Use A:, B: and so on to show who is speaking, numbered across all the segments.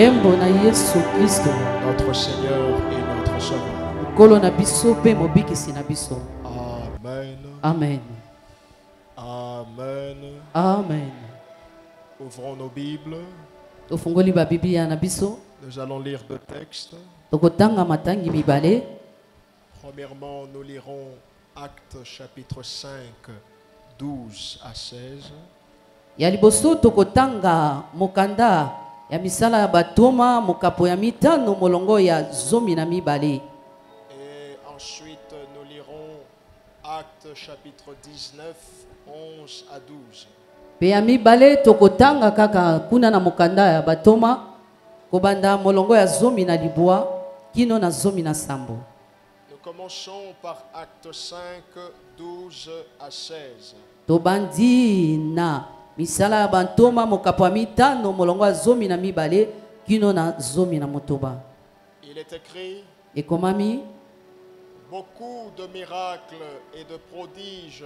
A: Kembo na Yesu Kristo.
B: Notre Seigneur et notre Sauveur.
A: Kolo na biso pe mobikisi na biso.
B: Amen.
A: Amen.
B: Amen.
A: Amen.
B: Ouvrons nos Bibles.
A: Tofungoli ba Biblia na biso.
B: Nous allons lire deux textes.
A: Tokotanga matangi mibale.
B: Premièrement, nous lirons Actes chapitre 5, 12 à 16.
A: Ya liboso tokotanga mokanda ya misala ya batoma mokapo ya mitano molongo ya zomi na mibale.
B: Et ensuite, nous lirons Actes chapitre 19, 11 à 12.
A: Pe ya mibale tokotanga kaka kuna na mokanda ya batoma kobanda molongo ya zomi na libwa kino na zomi na sambo.
B: Nous commençons par Acte 5, 12 à 16.
A: Tobandi na misala ya batoma mokapo ya mitano molongo ya zomi na mibale kino na zomi na motoba.
B: Il est écrit:
A: Ekomami,
B: beaucoup de miracles et de prodiges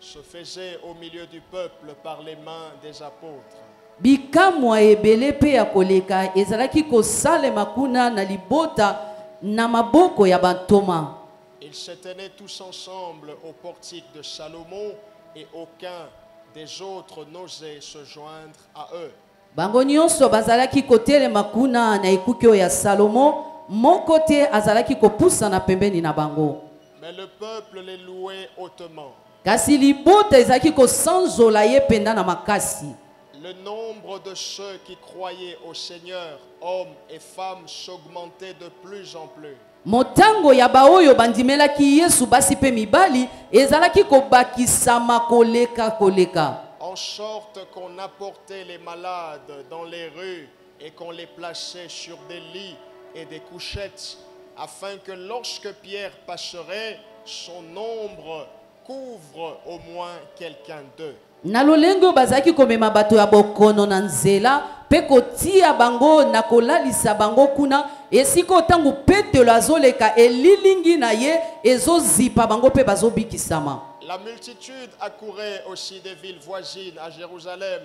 B: se faisaient au milieu du peuple par les mains des apôtres.
A: bikamwa ebele pe ya koleka ezalaki kosalema kuna na libota na maboko ya bantoma.
B: Ils se tenaient tous ensemble au portique de Salomon et aucun des autres n'osait se joindre à eux.
A: Bango nyonso bazalaki kotelema kuna na ekuki oyo ya Salomo, moko te azalaki kopusa na pembeni na bango.
B: Mais le peuple les louait hautement.
A: Kasi libota ezalaki kosanzola ye penda na makasi.
B: Le nombre de ceux qui croyaient au Seigneur, hommes et femmes, s'augmentait de plus en plus.
A: Motango ya baoyo bandimelaki Yesu basi pe mibali ezalaki kobakisama koleka koleka.
B: En sorte qu'on apportait les malades dans les rues et qu'on les plaçait sur des lits et des couchettes, afin que lorsque Pierre passerait, son ombre couvre au moins quelqu'un d'eux.
A: Na lolengo bazaki komema bato ya bokono na nzela pe kotia bango na kolalisa bango kuna esiko tangu Petelo azoleka elilingi na ye ezozipa bango pe bazobikisama.
B: La multitude accourait aussi des villes voisines à Jérusalem,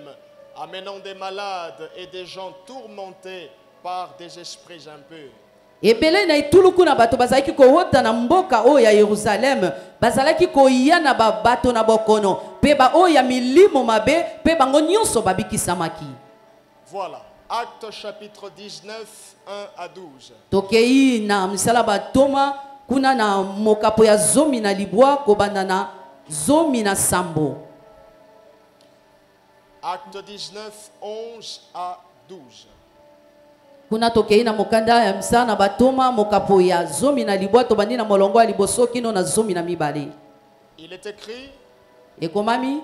B: amenant des malades et des gens tourmentés par des esprits impurs.
A: Ebele na ituluku na bato bazalaki kowota na mboka oyo ya Yerusalem bazalaki koya na bato na bokono pe ba oyo ya milimo mabe pe bango nyonso babikisamaki.
B: Voilà, Actes chapitre 19, 1 à 12.
A: Tokei na misala batoma kuna na mokapo ya zomi na libwa kobanda na zomi na sambo.
B: Acte 19, 11 à 12.
A: Kuna tokei na mokanda ya misala na batoma mokapo ya zomi na libwa tobandi na molongo ya liboso kino na zomi na mibale.
B: Il est écrit:
A: Ekomami,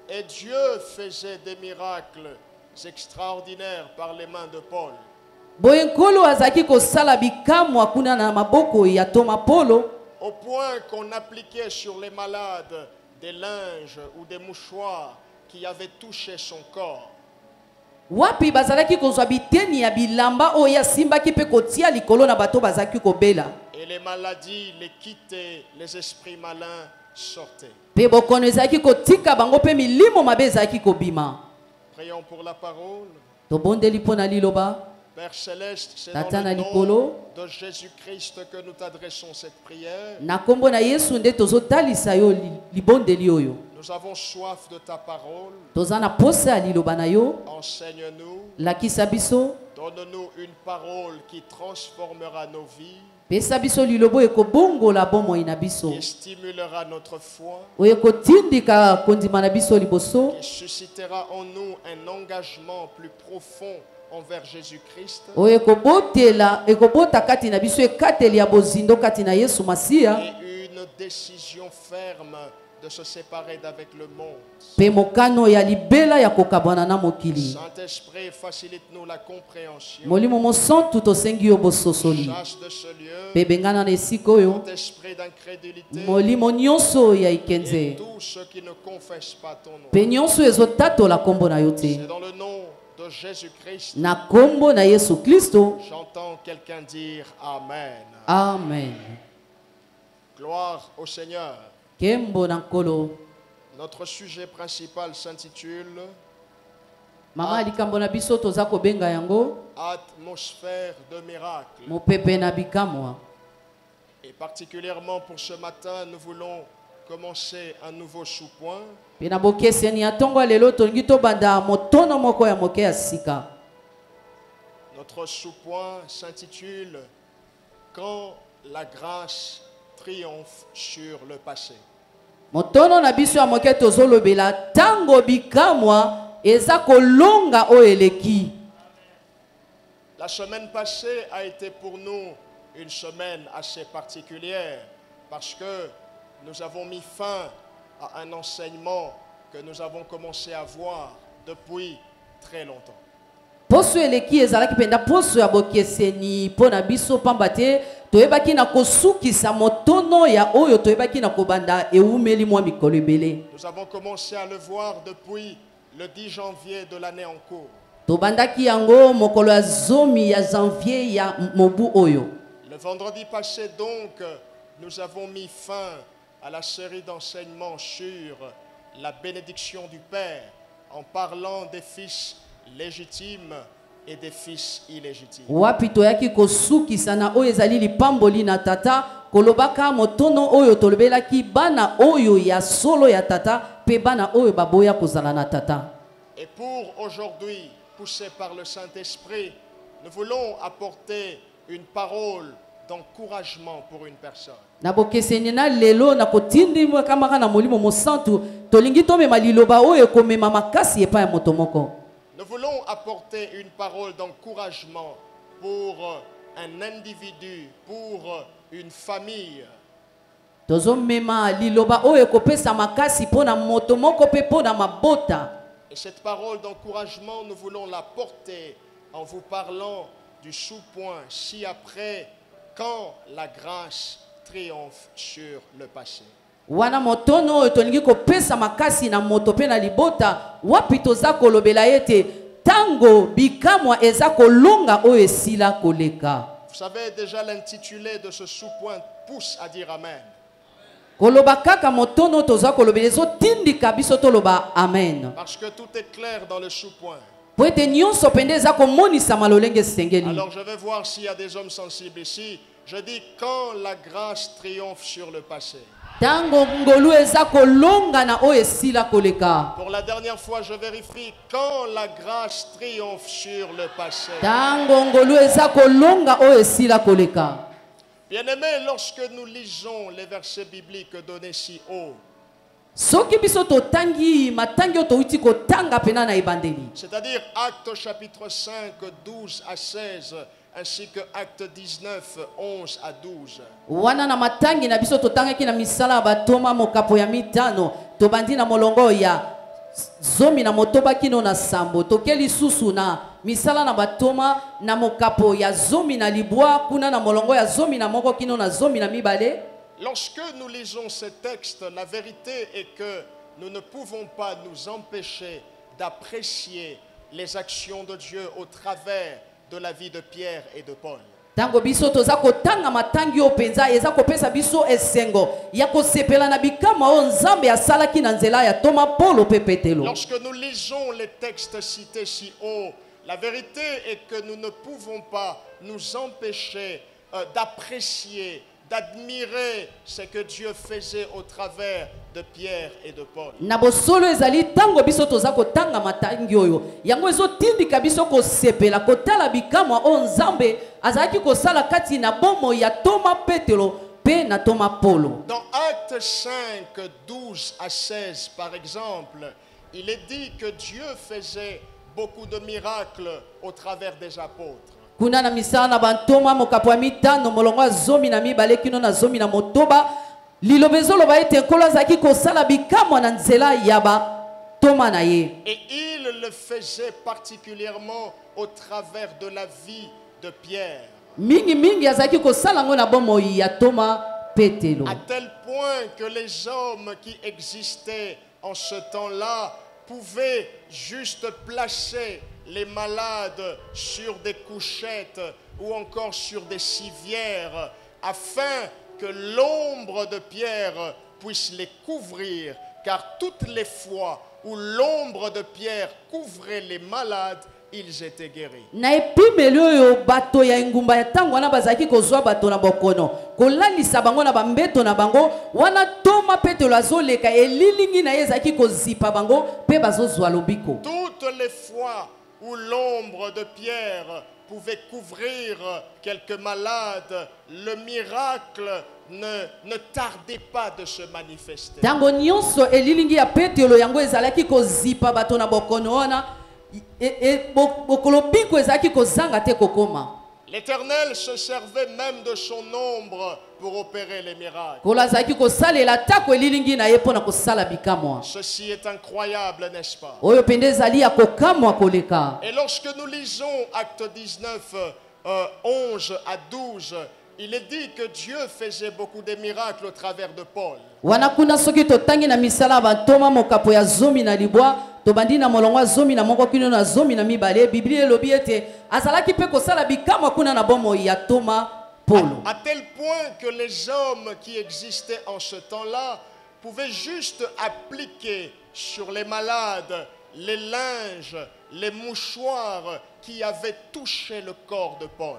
B: et Dieu faisait des miracles extraordinaires par les mains de Paul.
A: boyenkolo azaki kosala bikamwa kuna na maboko ya Toma Polo,
B: Au point qu'on appliquait sur les malades des linges ou des mouchoirs qui avaient touché son corps.
A: wapi bazalaki kozwa biteni ya bilamba oyo ya simbaki pe kotia likolo na bato bazalaki kobela.
B: Et les maladies les quittaient, les esprits malins sortaient.
A: Pe bokono ezalaki kotika bango pe milimo mabe ezalaki kobima.
B: Prions pour la parole.
A: Tobondeli mpo na liloba.
B: Père Céleste, c'est
A: Tata
B: dans
A: na
B: le nom
A: likolo
B: de Jésus-Christ que nous t'adressons cette prière.
A: na kombo na Yesu nde tozotalisa yo libondeli oyo.
B: Nous avons soif de ta parole.
A: Toza na posa ya liloba na yo,
B: Enseigne-nous.
A: lakisa biso,
B: Donne-nous une parole qui transformera nos vies,
A: pesa biso lilobo ekobongola bomoi na biso,
B: qui stimulera notre foi,
A: oyo ekotindika kondima na biso liboso,
B: qui suscitera en nous un engagement plus profond envers Jésus-Christ
A: oyo ekobota kati na biso ekateli ya bozindo kati na Yesu Masiya,
B: et une décision ferme de se séparer d'avec le monde.
A: pe mokano ya libela ya kokabwana na mokili.
B: Saint-Esprit, facilite-nous la compréhension.
A: Molimo mosantu tosengi yo bososoli,
B: Chasse de ce lieu
A: pe bengana na esika oyo
B: tout esprit d'incrédulité
A: molimo nyonso ya
B: et
A: ikenze,
B: tous ceux qui ne confessent pas ton nom.
A: pe nyonso ezotatola kombo na yo te.
B: C'est dans le nom de Jésus-Christ.
A: Na kombo na Yesu Kristo,
B: J'entends quelqu'un dire Amen.
A: amen.
B: Gloire au Seigneur.
A: Kembo na nkolo.
B: Notre sujet principal s'intitule
A: Mama likambo na biso toza kobenga yango
B: atmosphère de miracle.
A: mopepe na bikamwa.
B: Et particulièrement pour ce matin, nous voulons commencer un nouveau sous-point.
A: Pena bokeseni ya tongo lelo tolingi tobanda motono moko ya moke ya sika.
B: Notre sous-point s'intitule Quand la grâce triomphe sur le passé.
A: Motono na biso ya moke tozolobela tango bikamwa eza kolonga o eleki.
B: La semaine passée a été pour nous une semaine assez particulière parce que nous avons mis fin à un enseignement que nous avons commencé à voir depuis très longtemps.
A: Poso eleki ezalaki penda poso ya bokeseni pona biso pamba te toyebaki na kosukisa motono ya oyo toyebaki na kobanda eumeli mwa mikolo ebele.
B: Nous avons commencé à le voir depuis le 10 janvier de l'année en cours.
A: Tobandaki yango mokolo ya zomi ya janvier ya mobu oyo.
B: Le vendredi passé donc, nous avons mis fin à la série d'enseignements sur la bénédiction du Père en parlant des fils légitimes et des fils illégitimes.
A: Wapi toyaki kosukisa na oyo ezali lipamboli na tata kolobaka motono oyo tolobelaki bana oyo ya solo ya tata pe bana oyo baboya kozala na tata.
B: Et pour aujourd'hui, poussé par le Saint-Esprit, nous voulons apporter une parole d'encouragement pour une personne.
A: Na bokeseni na lelo na kotindi mwa kamaka na molimo mosantu tolingi tomema liloba oyo komema makasi epa ya moto moko.
B: Nous voulons apporter une parole d'encouragement pour un individu, pour une famille.
A: Tozomema liloba oyo kopesa makasi pona moto moko pe pona mabota.
B: Et cette parole d'encouragement, nous voulons la porter en vous parlant du sous-point ci-après, quand la grâce triomphe sur le passé.
A: Wana motono oyo tolingi kopesa makasi na moto pe na libota wapi toza kolobela ete tango bikamwa eza kolonga oyo esila koleka.
B: Vous savez déjà l'intitulé de ce sous-point pousse à dire Amen.
A: Koloba kaka motono toza kolobela ezotindika biso toloba amen.
B: Parce que tout est clair dans le sous-point.
A: Po ete nyonso pende eza komonisa malolenge sengeli.
B: Alors je vais voir s'il y a des hommes sensibles ici. Je dis quand la grâce triomphe sur le passé.
A: Tango ngolu eza kolonga na oyo esila koleka.
B: Pour la dernière fois, je vérifie quand la grâce triomphe sur le passé.
A: Tango ngolu eza kolonga oyo esila koleka.
B: Bien-aimés, lorsque nous lisons les versets bibliques donnés si haut,
A: Soki biso totangi matangi otouti kotanga pena na ebandeli.
B: c'est-à-dire Actes chapitre 5, 12 à 16, ainsi que Actes 19, 11 à 12.
A: Wana na matangi na biso totangaki na misala batoma mokapo ya mitano tobandi na molongo ya zomi na motoba kino na sambo tokeli susu na misala na batoma na mokapo ya zomi na libwa kuna na molongo ya zomi na moko kino na zomi na mibale.
B: Lorsque nous lisons ces textes, la vérité est que nous ne pouvons pas nous empêcher d'apprécier les actions de Dieu au travers de la vie de Pierre et de Paul.
A: Tango biso toza kotanga matangi o penza eza kopesa biso esengo ya kosepela na bikama o nzambe asalaki na nzela ya Toma Paulo pe Petelo.
B: Lorsque nous lisons les textes cités si haut, la vérité est que nous ne pouvons pas nous empêcher d'apprécier, d'admirer ce que Dieu faisait au travers de Pierre et de Paul.
A: Na bosolo ezali tango biso toza kotanga matangi oyo yango ezotindika biso kosepela kotala bikamwa o nzambe azalaki kosala kati na bomo ya Toma Petelo pe na Toma Paulo.
B: Dans Actes 5, 12 à 16 par exemple, il est dit que Dieu faisait beaucoup de miracles au travers des apôtres.
A: Kuna na misala na bantoma mokapo ya mitano molongo ya zomi na mibale kino na zomi na motoba lilobezo loba ete nkolo azalaki kosala bikamwa na nzela ya batoma na ye.
B: Et il le faisait particulièrement au travers de la vie de Pierre.
A: Mingi mingi azalaki kosala ngo na bomoi ya Toma Petelo.
B: À tel point que les hommes qui existaient en ce temps-là pouvaient juste placer les malades sur des couchettes ou encore sur des civières afin que l'ombre de Pierre puisse les couvrir, car toutes les fois où l'ombre de Pierre couvrait les malades, ils étaient guéris.
A: Na epimeli oyo bato ya engumba ya ntango wana bazalaki kozwa bato na bokono kolalisa bango na bambeto na bango wana Toma Petelo azoleka elilingi na ye ezalaki kozipa bango mpe bazozwa lobiko.
B: Toutes les fois où l'ombre de Pierre pouvait couvrir quelques malades, le miracle ne tardait pas de se manifester.
A: Tango nyonso elilingi ya Petelo yango ezalaki kozipa bato na bokono wana bokolobiko ezalaki kozanga te kokoma.
B: L'Éternel se servait même de son ombre pour opérer les miracles.
A: Kolazaki kosalela tako elilingi na ye pona kosala bikamwa.
B: Ceci est incroyable, n'est-ce pas?
A: Oyo pende ezali ya kokamwa koleka.
B: Et lorsque nous lisons Acte 19, 11 à 12, il est dit que Dieu faisait beaucoup de miracles au travers de Paul.
A: Wana kuna soki totangi na misala bantoma mokapo ya zomi na libwa tobandi na molongwa zomi na moko kino na zomi na mibale Biblia elobi ete azalaki pe kosala bikamwa kuna na bomo ya Toma Polo.
B: À tel point que les hommes qui existaient en ce temps-là pouvaient juste appliquer sur les malades les linges, les mouchoirs qui avaient touché le corps de Paul.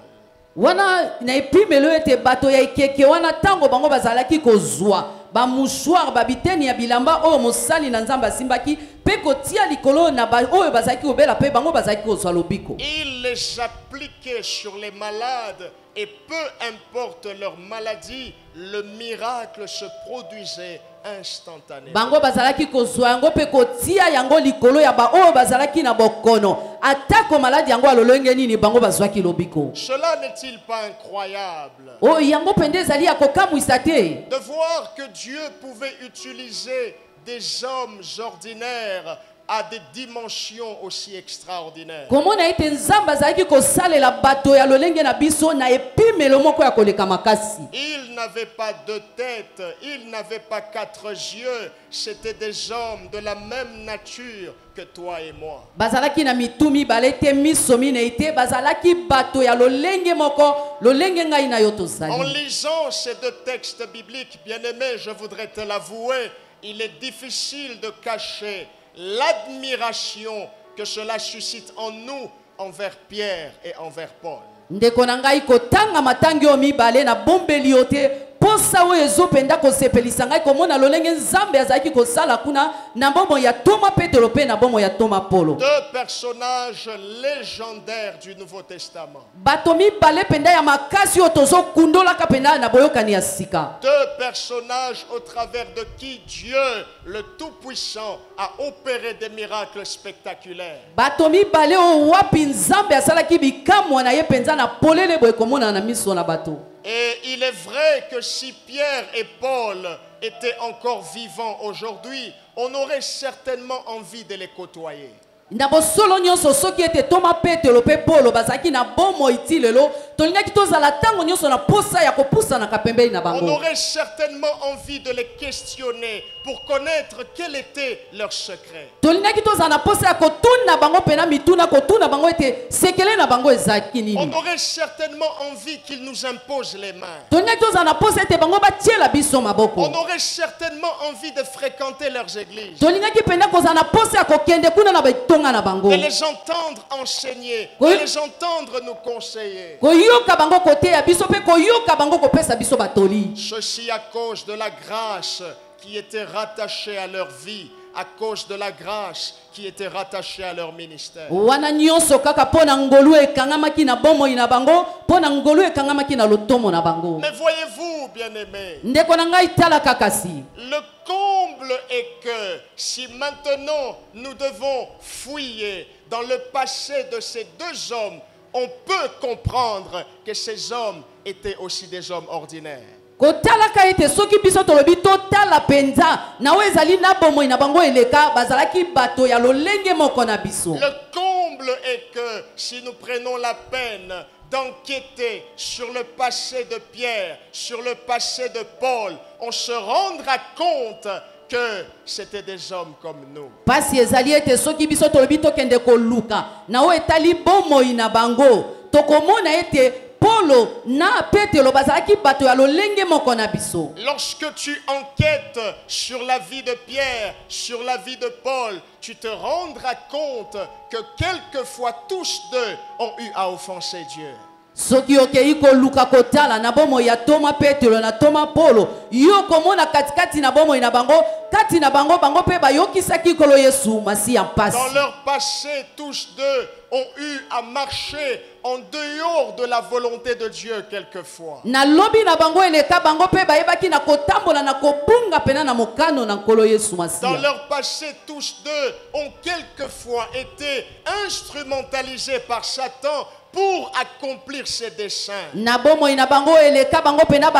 A: Wana na epimelo ete bato ya ikeke wana tango bango bazalaki kozwa ba mouchoir ba biteni ya bilamba oyo mosali na Nzambe asimbaki pe kotia likolo na ba oyo bazalaki obela pe bango bazalaki kozwa lobiko.
B: Il les appliquait sur les malades et peu importe leur maladie, le miracle se produisait instantanément.
A: Bango bazalaki kozwa yango pe kotia yango likolo ya ba oyo bazalaki na bokono atako maladi yango alolenge nini bango bazwaki lobiko.
B: Cela n'est-il pas incroyable?
A: Oh yango pende ezali ya kokamwisa te.
B: De voir que Dieu pouvait utiliser des hommes ordinaires à des dimensions aussi extraordinaires.
A: Komona ete Nzambe azalaki kosalela bato ya lolenge na biso na epimelo moko ya koleka makasi.
B: Ils n'avaient pas deux têtes, ils n'avaient pas quatre yeux, c'était des hommes de la même nature que toi et moi.
A: Bazalaki na mitumi balete miso mine ite bazalaki bato ya lolenge moko lolenge ngai na yo tozali.
B: En lisant ces deux textes bibliques, bien-aimés, je voudrais te l'avouer, il est difficile de cacher l'admiration que cela suscite en nous envers Pierre et envers Paul.
A: Ndeko na ngai kotanga matangi o mibale na bombeli yo te posa oyo ezopenda kosepelisa ngai komona lolenge Nzambe azalaki kosala kuna na bombo ya Toma Petelo pe na bombo ya Toma Polo.
B: Deux personnages légendaires du Nouveau Testament.
A: Bato mibale penda ya makasi oyo tozokundolaka penda na boyokani ya sika.
B: Deux personnages au travers de qui Dieu, le Tout-Puissant, a opéré des miracles spectaculaires.
A: Bato mibale oyo wapi Nzambe asalaki bikamwa na ye penza na polele boye komona na miso na bato.
B: Et il est vrai que si Pierre et Paul étaient encore vivants aujourd'hui, on aurait certainement envie de les côtoyer.
A: Ndabo solo nyonso soki ete Toma Petelo pe Polo bazaki na bomo itilelo tolingaki tozala tango nyonso na posa ya kopusa na kapembeli na bango.
B: On aurait certainement envie de les questionner pour connaître quel était leur secret.
A: Tolingaki tozala na posa ya kotuna bango pena mituna kotuna bango ete sekele na bango ezaki nini.
B: On aurait certainement envie qu'ils nous imposent les mains.
A: Tolingaki tozala na posa ete bango batiela biso maboko.
B: On aurait certainement envie de fréquenter leurs églises.
A: Tolingaki pena kozala na posa ya kokende kuna na betonga na bango.
B: De les entendre enseigner, de les entendre nous conseiller.
A: Koyoka bango kote ya biso pe koyoka bango kopesa biso batoli.
B: Ceci à cause de la grâce qui était rattachée à leur vie, à cause de la grâce qui était rattachée à leur ministère.
A: Wana nyonso kaka pona ngolu ekangamaki na bomo ina bango, pona ngolu ekangamaki na lotomo na bango.
B: Mais voyez-vous, bien-aimés,
A: Ndeko na ngai tala kakasi.
B: le comble est que si maintenant nous devons fouiller dans le passé de ces deux hommes, on peut comprendre que ces hommes étaient aussi des hommes ordinaires.
A: Kotalaka ete soki biso tolobi totala penza na ezali na bomo ina bango eleka bazalaki bato ya lolenge moko na biso.
B: Le comble est que si nous prenons la peine d'enquêter sur le passé de Pierre, sur le passé de Paul, on se rendra compte que c'était des hommes comme nous.
A: Pasi ezali ete soki biso tolobi tokende koluka na etali bomo ina bango tokomona ete Polo na Petelo bazalaki bato ya lolenge moko na biso.
B: Lorsque tu enquêtes sur la vie de Pierre, sur la vie de Paul, tu te rendras compte que quelquefois tous deux ont eu à offenser Dieu.
A: Soki okei koluka kotala na bomo ya Toma Petelo na Toma Polo, yo komona katikati na bomo ina bango, kati na bango bango pe bayokisaki kolo Yesu masi ya mpasi.
B: Dans leur passé, tous deux ont eu à marcher en dehors de la volonté de Dieu quelquefois.
A: Na lobi na bango eleka bango pe bayebaki na kotambola na kobunga pena na mokano na nkolo Yesu masi.
B: Dans leur passé, tous deux ont quelquefois été instrumentalisés par Satan pour accomplir ses desseins.
A: Na bomo ina bango eleka bango pena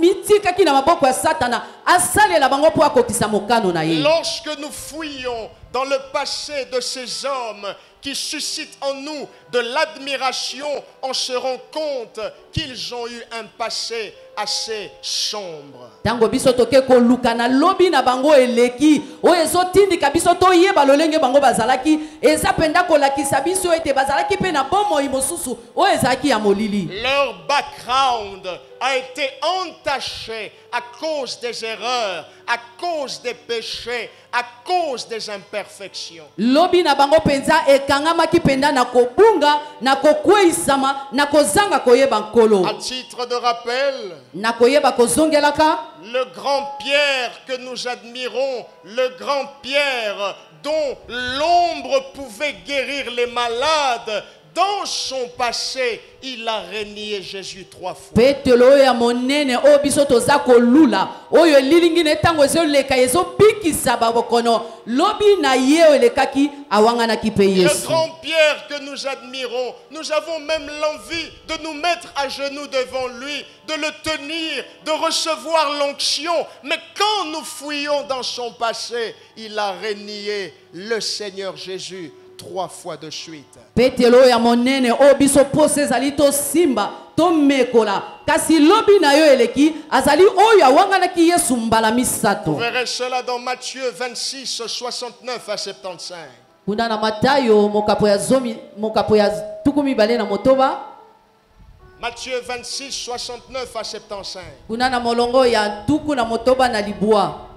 A: mitika ki na maboko ya Satana asalela bango po akokisa mokano na ye.
B: Lorsque nous fouillons dans le passé de ces hommes qui suscitent en nous de l'admiration, on se rend compte qu'ils ont eu un passé assez sombre.
A: Tango biso toke ko luka na lobi na bango eleki o ezotindika biso to yeba lolenge bango bazalaki eza penda ko lakisa biso ete bazalaki pe na bomo imosusu o ezaki ya molili.
B: Leur background a été entaché à cause des erreurs, à cause des péchés, à cause des imperfections.
A: Lobi na bango penza ekangamaki penda na kobunga na kokweisama na kozanga koyeba nkolo.
B: À titre de rappel,
A: Na koyeba kozongelaka
B: le grand Pierre que nous admirons, le grand Pierre dont l'ombre pouvait guérir les malades, dans son passé, il a renié Jésus 3 fois.
A: Petelo ya monene o biso toza kolula oyo lilingi na tango ezoleka ezobikisa babokono lobi na ye elekaki awangana ki pe Yesu.
B: Le grand Pierre que nous admirons, nous avons même l'envie de nous mettre à genoux devant lui, de le tenir, de recevoir l'onction. Mais quand nous fouillons dans son passé, il a renié le Seigneur Jésus 3 fois de suite.
A: Petelo ya monene o biso pose ezali to simba to mekola kasi lobi na yo eleki azali oyo awangana ki Yesu mbala misato.
B: Vous verrez cela dans Matthieu 26, 69 à 75.
A: Kuna na Matayo mokapo ya tukumi bale na motoba.
B: Matthieu 26, 69 à 75.
A: Kuna na molongo ya tuku na motoba na libua.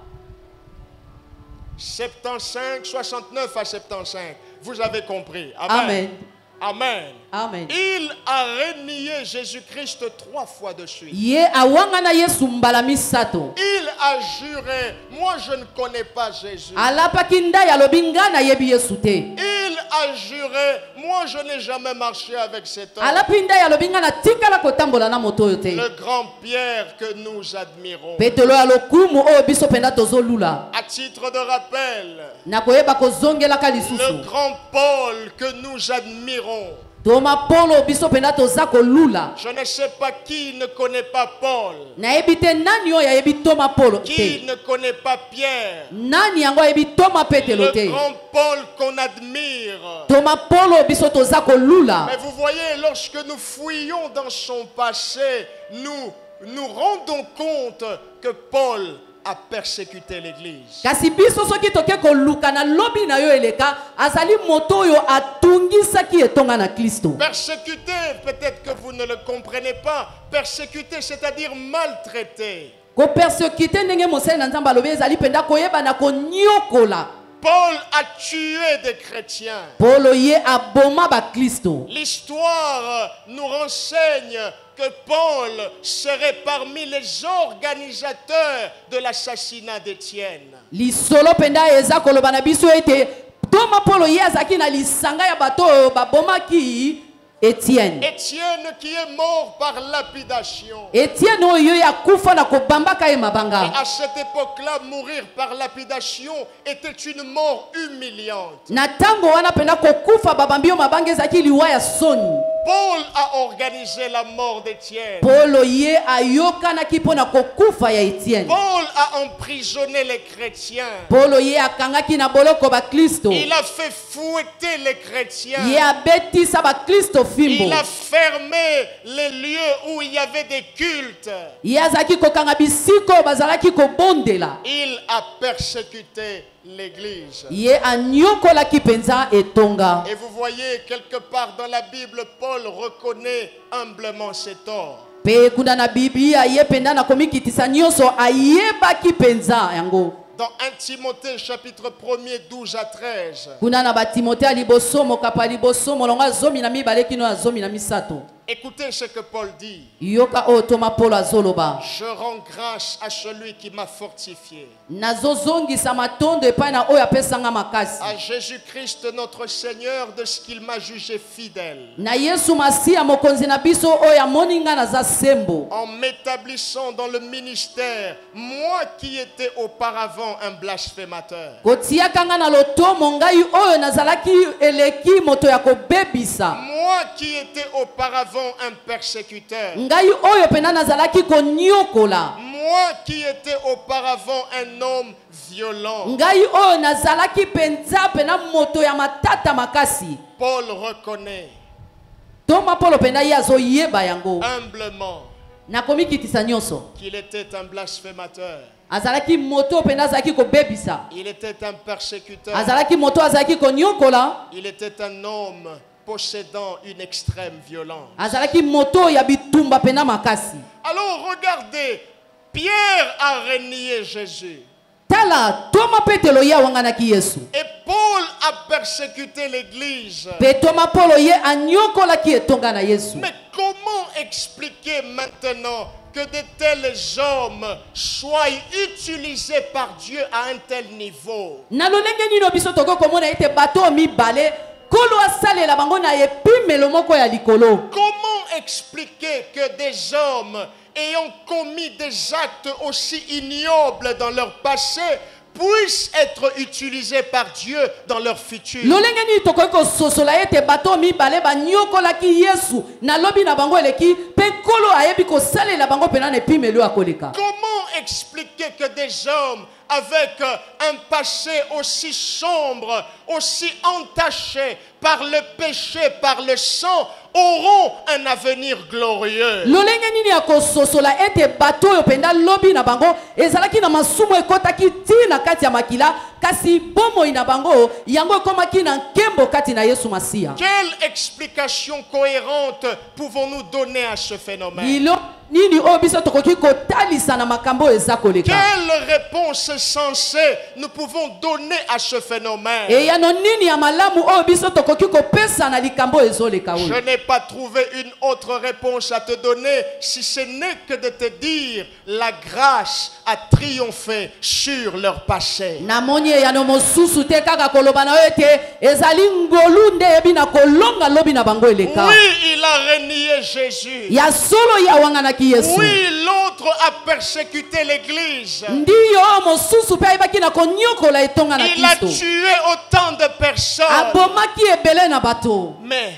B: 75, 69 à 75. Vous avez compris. Amen.
A: Amen.
B: Amen.
A: Amen.
B: Il a renié Jésus-Christ 3 fois de suite.
A: Ye awangana Yesu mbala misato.
B: Il a juré, moi je ne connais pas Jésus.
A: Alapaki ndaya lobingana yebi Yesu te.
B: Il a juré, moi je n'ai jamais marché avec cet homme.
A: Alapi ndaya lobingana tikala kotambola na moto yo te.
B: Le grand Pierre que nous admirons.
A: Petelo ya lokumu o biso penda tozolula.
B: À titre de rappel,
A: Na koyeba kozongelaka
B: le
A: lisusu.
B: grand Paul que nous admirons.
A: Toma Polo biso penda toza kolula.
B: Je ne sais pas qui ne connaît pas Paul.
A: Na ebite nani oyo yebi Toma Polo
B: Qui
A: te.
B: ne connaît pas Pierre.
A: Nani yango yebi Toma Petelo
B: Le
A: te.
B: grand Paul qu'on admire.
A: Toma Polo biso toza kolula.
B: Mais vous voyez, lorsque nous fouillons dans son passé, nous rendons compte que Paul a persécuté l'église.
A: Kasi biso soki toke koluka na lobi na yo eleka azali moto yo atungisaki etonga na Kristo.
B: Persécuté, peut-être que vous ne le comprenez pas. Persécuté, c'est-à-dire maltraité.
A: Ko persécuter ndenge mosali na Nzambe alobi ezali penda koyeba na konyokola.
B: Paul a tué des chrétiens.
A: Polo ye aboma ba Kristo.
B: L'histoire nous renseigne que Paul serait parmi les organisateurs de l'assassinat d'Étienne.
A: Lisolo penda eza koloba na biso ete Toma Polo ye azaki na lisanga ya bato oyo babomaki Étienne.
B: Étienne qui est mort par lapidation.
A: Étienne oyo ya kufa na kobambaka ye
B: Et
A: mabanga.
B: à cette époque-là, mourir par lapidation était une mort humiliante.
A: Na tango wana penda kokufa babambi yo mabanga ezaki liwa ya soni.
B: Paul a organisé la mort d'Étienne.
A: Polo ye ayokanaki pona kokufa ya Étienne.
B: Paul a emprisonné les chrétiens.
A: Polo ye akangaki na boloko ba Kristo.
B: Il a fait fouetter les chrétiens.
A: Ye abetisa ba Kristo fimbo.
B: Il a fermé les lieux où il y avait des cultes.
A: Ye azaki kokanga bisiko bazalaki kobondela.
B: Il a persécuté l'Église.
A: Ye anyokolaki penza etonga.
B: Et vous voyez, quelque part dans la Bible, Paul reconnaît humblement ses torts.
A: Pe kuna na Biblia ye penda na komikitisa nyonso ayebaki penza yango.
B: Dans 1 Timothée chapitre 1er 12 à 13.
A: Kuna na ba Timothée liboso mokapa liboso molonga zomi na mibale kino na zomi na misato.
B: Écoutez ce que Paul dit.
A: Yoka o toma Paul azoloba.
B: Je rends grâce à celui qui m'a fortifié.
A: Nazozongisa matondo epai na oyo apesanga makasi.
B: À Jésus-Christ notre Seigneur de ce qu'il m'a jugé fidèle.
A: Na Yesu Masiya mokonzi na biso oyo amoninga naza sembo.
B: En m'établissant dans le ministère, moi qui étais auparavant un blasphémateur.
A: Kotiakanga na lotomo ngai oyo nazalaki eleki moto ya kobebisa.
B: Moi qui étais auparavant un persécuteur.
A: Ngai oyo pena nazalaki konyokola.
B: Moi qui étais auparavant un homme violent.
A: Ngai oyo nazalaki penza pena moto ya matata makasi.
B: Paul reconnaît
A: Toma Paulo pena yazo yeba yango.
B: humblement
A: Nakomikitisa nyonso.
B: qu'il était un blasphémateur.
A: Azalaki moto pena azalaki kobebisa.
B: Il était un persécuteur.
A: Azalaki moto azalaki konyokola.
B: Il était un homme possédant une extrême violence.
A: Azalaki moto ya bitumba pena makasi.
B: Alors regardez, Pierre a renié Jésus.
A: Tala toma petelo ya wanganaki Yesu.
B: Et Paul a persécuté l'église.
A: Pe toma Paulo ye anyokolaki etonga na Yesu.
B: Mais comment expliquer maintenant que de tels hommes soient utilisés par Dieu à un tel niveau?
A: Na lolenge nino biso toko komona ete bato mibale kolo asalela bango na epimelo moko ya likolo.
B: Comment expliquer que des hommes ayant commis des actes aussi ignobles dans leur passé puissent être utilisés par Dieu dans leur futur?
A: Lolenge ni toko ko sosola ete bato mibale banyokolaki Yesu na lobi na bango eleki pe kolo ayebi ko salela bango pena na epimelo akoleka.
B: Comment expliquer que des hommes avec un passé aussi sombre, aussi entaché par le péché, par le sang, auront un avenir glorieux?
A: Lolenge nini ya kososola ete bato oyo penda lobi na bango ezalaki na masumu ekotaki tina kati ya makila kasi bomoi na bango yango ekomaki na nkembo kati na Yesu Masiya.
B: Quelle explication cohérente pouvons-nous donner à ce phénomène?
A: Lilo nini oyo biso tokoki kotalisa na makambo eza koleka.
B: Quelle réponse sensée nous pouvons donner à ce phénomène?
A: E yano nini ya malamu oyo biso tokoki kopesa na likambo ezoleka oyo.
B: Je n'ai pas trouvé une autre réponse à te donner si ce n'est que de te dire la grâce a triomphé sur leur passé.
A: Namoni yano mosusu te kaka koloba na oyo ete ezali ngolu nde ebi na kolonga lobi na bango eleka.
B: Oui, il a renié Jésus.
A: Ya solo ya wanganaki Yesu.
B: Oui, l'autre a persécuté l'église.
A: Ndiyo mosusu pe ayebaki na konyokola etonga na
B: Il a
A: Kristo.
B: tué autant de personnes.
A: Abomaki ebele na bato.
B: Mais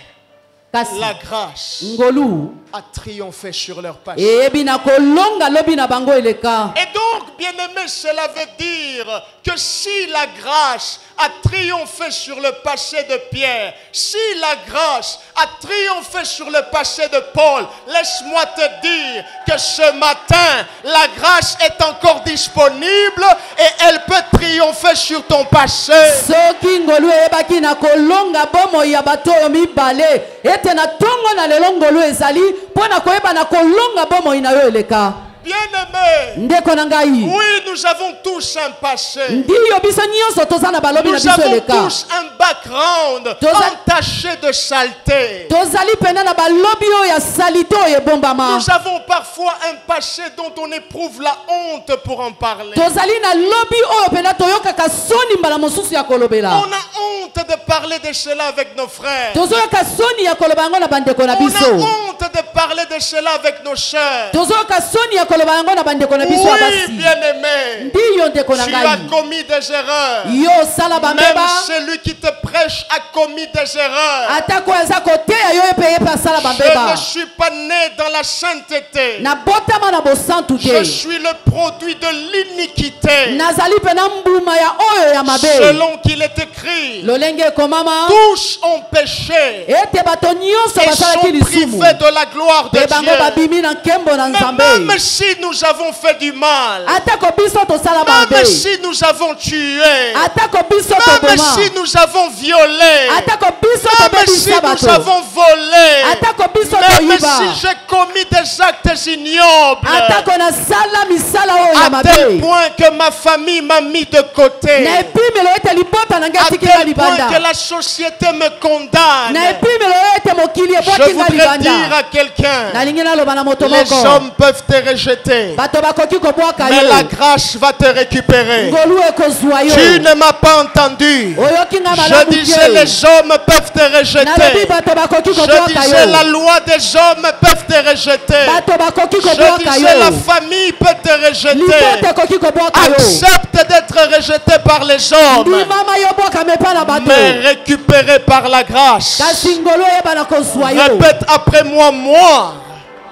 A: Kasi
B: la grâce
A: ngolu
B: a triomphé sur leur passé.
A: ebi na kolonga lobi na bango eleka.
B: Et donc, bien-aimé, cela veut dire que si la grâce a triomphé sur le passé de Pierre, si la grâce a triomphé sur le passé de Paul, laisse-moi te dire que ce matin, la grâce est encore disponible et elle peut triompher sur ton passé.
A: Soki ngolu eyebaki na kolonga bomo ya bato oyo mibale ete na tongo na lelo ngolu ezali mpo na koyeba na kolonga bomo ina yo eleka.
B: Bien-aimé,
A: Ndeko na ngai.
B: oui, nous avons tous un passé.
A: Ndiyo biso nyonso toza na balobi na
B: Nous
A: biso
B: avons
A: eleka.
B: tous un background entaché de saleté.
A: Tozali pena na balobi oyo ya salito oyo ebombama.
B: Nous avons parfois un passé dont on éprouve la honte pour en parler.
A: Tozali na lobi oyo pena toyokaka soni mbala mosusu ya kolobela.
B: On a honte de parler de cela avec nos frères.
A: Tozoyoka soni ya koloba yango na bandeko na
B: On a
A: biso.
B: honte de parler de cela avec nos sœurs.
A: Tozoyoka soni ya koloba yango na bandeko na biso ya
B: Oui,
A: basi.
B: bien-aimé,
A: Ndiyo ndeko na
B: tu as
A: ngai.
B: commis des erreurs.
A: Yo sala
B: Même
A: bambeba.
B: celui qui te prêche a commis des erreurs.
A: Atako eza koteya yo epeye pe asala
B: Je
A: bambeba.
B: ne suis pas né dans la sainteté.
A: Na botama na bosantu
B: Je
A: te.
B: suis le produit de l'iniquité.
A: Nazali pena mbuma ya oyo ya mabe.
B: Selon qu'il est écrit,
A: Lolenge komama.
B: tous ont péché
A: Ete bato nyonso
B: et
A: basalaki
B: sont
A: lisumu.
B: privés de la gloire de
A: Pe bango
B: Dieu.
A: babimi na nkembo na
B: Mais
A: Nzambe.
B: même si si nous avons fait du mal,
A: atako biso tosala
B: même
A: mabe,
B: si nous avons tué,
A: atako biso
B: même
A: toboma,
B: si nous avons violé,
A: atako biso
B: même si
A: tobebisa
B: nous
A: bato,
B: avons volé,
A: atako biso
B: même
A: toyiba,
B: si j'ai commis des actes ignobles,
A: atako nasala misala oyo ya
B: à tel
A: mabe,
B: point que ma famille m'a mis de côté,
A: na epimelo ete libota na ngai
B: à
A: atikela
B: tel point
A: libanda,
B: que la société me condamne.
A: na epimelo ete mokili
B: Je
A: ebwaki nga
B: voudrais dire
A: libanda,
B: à quelqu'un,
A: nalingi naloba na moto
B: les
A: moko,
B: hommes peuvent te rejeter,
A: bato bakoki kobwaka
B: mais la
A: yo,
B: grâce va te récupérer.
A: ngolu ekozwa yo,
B: Tu ne m'as pas entendu.
A: oyoki nga
B: Je
A: malamu
B: disais
A: te,
B: les hommes peuvent te
A: nalobi
B: rejeter.
A: bato bakoki
B: Je
A: kobwaka
B: disais la
A: yo,
B: loi des hommes peuvent te rejeter.
A: bato bakoki
B: Je
A: kobwaka
B: disais la
A: yo,
B: famille peut te rejeter.
A: libota ekoki kobwaka yo,
B: Accepte d'être rejeté par les hommes,
A: ndimama yo bwakama epai na bato,
B: mais récupéré par la grâce.
A: kasi ngolu oyeba na kozwa yo,
B: Répète après moi, moi,